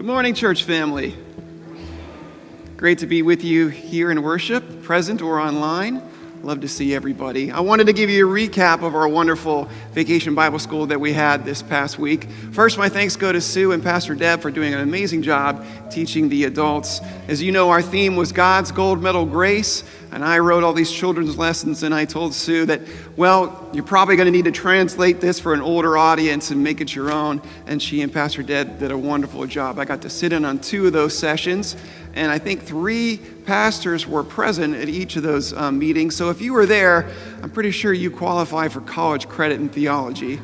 morning, church family. Great to be with you here in worship, present or online. Love to see everybody. I wanted to give you a recap of our wonderful Vacation Bible School that we had this past week. First, my thanks go to Sue and Pastor Deb for doing an amazing job teaching the adults. As you know, our theme was God's Gold Medal Grace, and I wrote all these children's lessons, and I told Sue that, well, you're probably going to need to translate this for an older audience and make it your own, and she and Pastor Deb did a wonderful job. I got to sit in on 2 of those sessions, and I think 3 pastors were present at each of those meetings. So if you were there, I'm pretty sure you qualify for college credit in theology.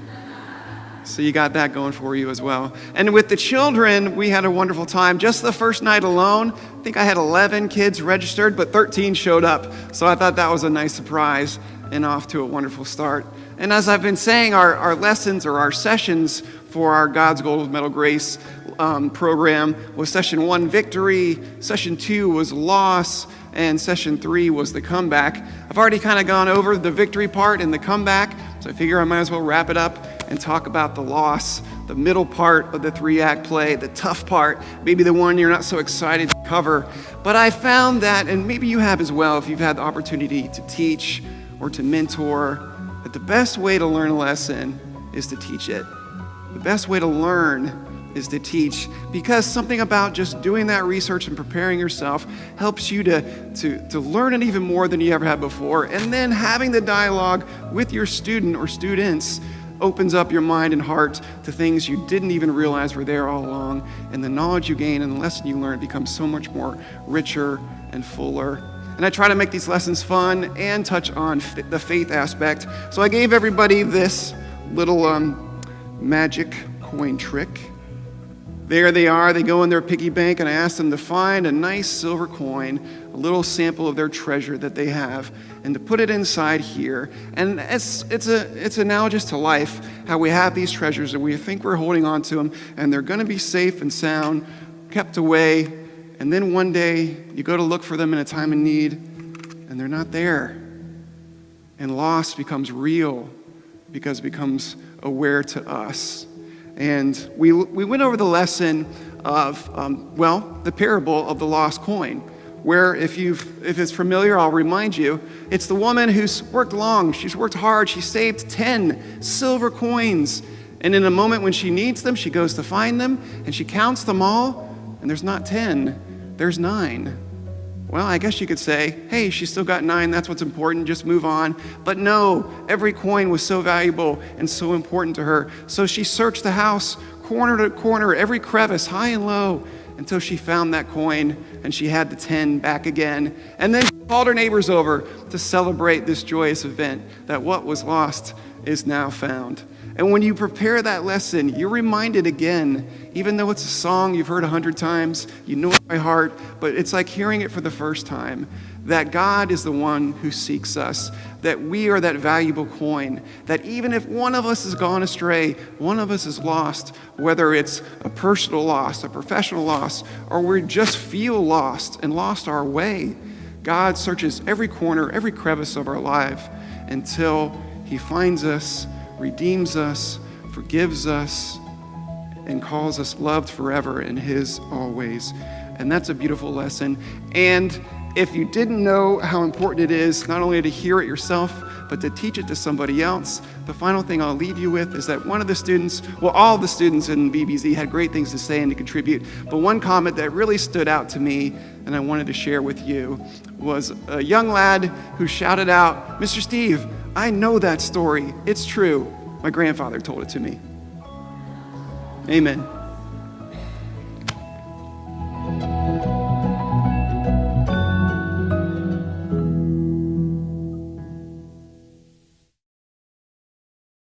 So you got that going for you as well. And with the children, we had a wonderful time. Just the first night alone, I think I had 11 kids registered, but 13 showed up. So I thought that was a nice surprise and off to a wonderful start. And as I've been saying, our lessons or our sessions for our God's Gold Medal Grace program was session 1, victory, session 2 was loss, and session 3 was the comeback. I've already kind of gone over the victory part and the comeback, so I figure I might as well wrap it up and talk about the loss, the middle part of the 3-act play, the tough part, maybe the one you're not so excited to cover. But I found that, and maybe you have as well if you've had the opportunity to teach or to mentor, that the best way to learn a lesson is to teach it. The best way to learn is to teach, because something about just doing that research and preparing yourself helps you to learn it even more than you ever had before. And then having the dialogue with your student or students opens up your mind and heart to things you didn't even realize were there all along. And the knowledge you gain and the lesson you learn becomes so much more richer and fuller. And I try to make these lessons fun and touch on the faith aspect. So I gave everybody this little magic coin trick. There they are, they go in their piggy bank, and I asked them to find a nice silver coin, a little sample of their treasure that they have, and to put it inside here. And it's analogous to life, how we have these treasures and we think we're holding on to them, and they're going to be safe and sound, kept away, and then one day you go to look for them in a time of need, and they're not there. And loss becomes real because it becomes aware to us. And we went over the lesson of, the parable of the lost coin, where if it's familiar, I'll remind you, it's the woman who's worked long, she's worked hard, she saved 10 silver coins, and in a moment when she needs them, she goes to find them, and she counts them all, and there's not 10, there's 9. Well, I guess you could say, hey, she's still got 9, that's what's important, just move on. But no, every coin was so valuable and so important to her. So she searched the house, corner to corner, every crevice, high and low, until she found that coin and she had the 10 back again. And then she called her neighbors over to celebrate this joyous event that what was lost is now found. And when you prepare that lesson, you're reminded again, even though it's a song you've heard 100 times, you know it by heart, but it's like hearing it for the first time, that God is the one who seeks us, that we are that valuable coin, that even if one of us has gone astray, one of us is lost, whether it's a personal loss, a professional loss, or we just feel lost and lost our way, God searches every corner, every crevice of our life until he finds us, redeems us, forgives us, and calls us loved forever in his always. And that's a beautiful lesson. And if you didn't know how important it is not only to hear it yourself, but to teach it to somebody else, the final thing I'll leave you with is that one of the students, all the students in BBZ had great things to say and to contribute, but one comment that really stood out to me and I wanted to share with you was a young lad who shouted out, "Mr. Steve, I know that story. It's true. My grandfather told it to me." Amen.